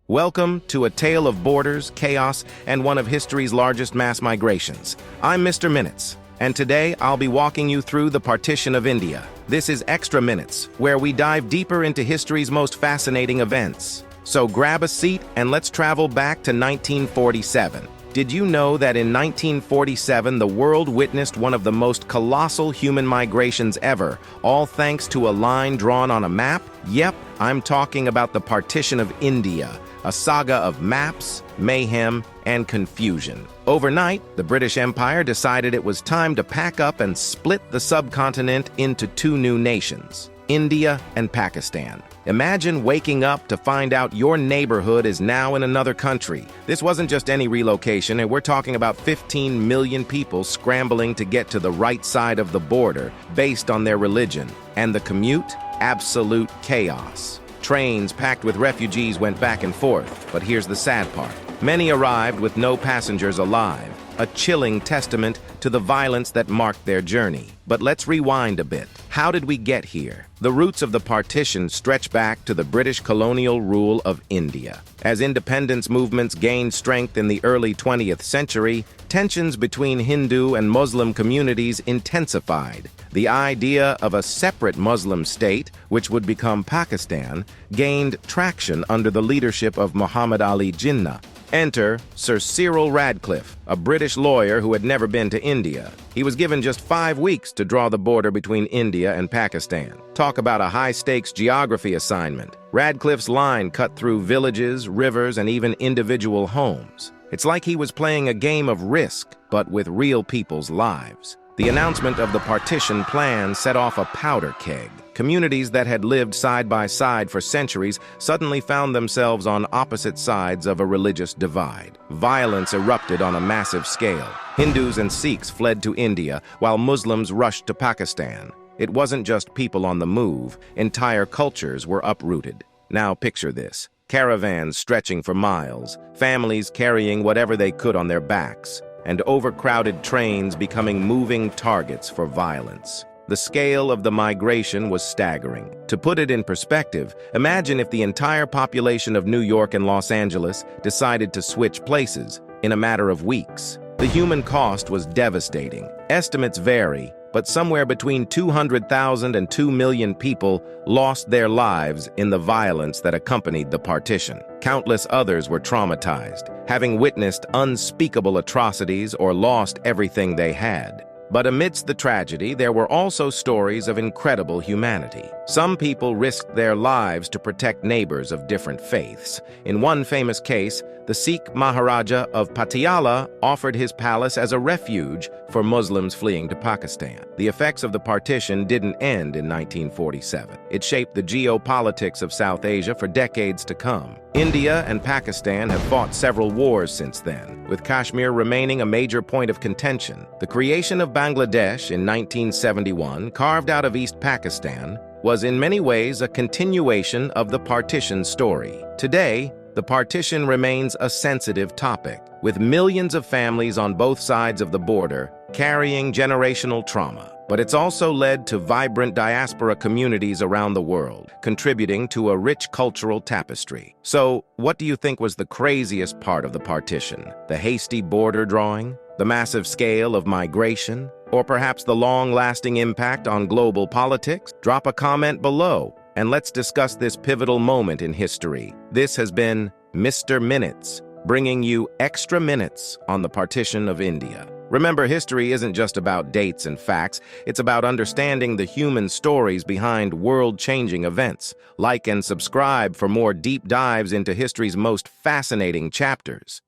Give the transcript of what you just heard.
Welcome to a tale of borders, chaos, and one of history's largest mass migrations. I'm Mr. Minutes, and today I'll be walking you through the partition of India. This is Extra Minutes, where we dive deeper into history's most fascinating events. So grab a seat and let's travel back to 1947. Did you know that in 1947 the world witnessed one of the most colossal human migrations ever, all thanks to a line drawn on a map? Yep, I'm talking about the Partition of India, a saga of maps, mayhem, and confusion. Overnight, the British Empire decided it was time to pack up and split the subcontinent into two new nations, India and Pakistan. Imagine waking up to find out your neighborhood is now in another country. This wasn't just any relocation, and we're talking about 15 million people scrambling to get to the right side of the border based on their religion. And the commute? Absolute chaos. Trains packed with refugees went back and forth, but here's the sad part. Many arrived with no passengers alive, a chilling testament to the violence that marked their journey. But let's rewind a bit. How did we get here? The roots of the partition stretch back to the British colonial rule of India. As independence movements gained strength in the early 20th century, tensions between Hindu and Muslim communities intensified. The idea of a separate Muslim state, which would become Pakistan, gained traction under the leadership of Muhammad Ali Jinnah. Enter Sir Cyril Radcliffe, a British lawyer who had never been to India. He was given just 5 weeks to draw the border between India and Pakistan. Talk about a high-stakes geography assignment. Radcliffe's line cut through villages, rivers, and even individual homes. It's like he was playing a game of Risk, but with real people's lives. The announcement of the partition plan set off a powder keg. Communities that had lived side by side for centuries suddenly found themselves on opposite sides of a religious divide. Violence erupted on a massive scale. Hindus and Sikhs fled to India, while Muslims rushed to Pakistan. It wasn't just people on the move. Entire cultures were uprooted. Now picture this. Caravans stretching for miles, families carrying whatever they could on their backs, and overcrowded trains becoming moving targets for violence. The scale of the migration was staggering. To put it in perspective, imagine if the entire population of New York and Los Angeles decided to switch places in a matter of weeks. The human cost was devastating. Estimates vary, but somewhere between 200,000 and 2 million people lost their lives in the violence that accompanied the partition. Countless others were traumatized, having witnessed unspeakable atrocities or lost everything they had. But amidst the tragedy, there were also stories of incredible humanity. Some people risked their lives to protect neighbors of different faiths. In one famous case, the Sikh Maharaja of Patiala offered his palace as a refuge for Muslims fleeing to Pakistan. The effects of the partition didn't end in 1947. It shaped the geopolitics of South Asia for decades to come. India and Pakistan have fought several wars since then, with Kashmir remaining a major point of contention. The creation of Bangladesh in 1971, carved out of East Pakistan, was in many ways a continuation of the partition story. Today, the partition remains a sensitive topic, with millions of families on both sides of the border carrying generational trauma. But it's also led to vibrant diaspora communities around the world, contributing to a rich cultural tapestry. So, what do you think was the craziest part of the partition? The hasty border drawing? The massive scale of migration? Or perhaps the long-lasting impact on global politics? Drop a comment below, and let's discuss this pivotal moment in history. This has been Mr. Minutes, bringing you extra minutes on the partition of India. Remember, history isn't just about dates and facts, it's about understanding the human stories behind world-changing events. Like and subscribe for more deep dives into history's most fascinating chapters.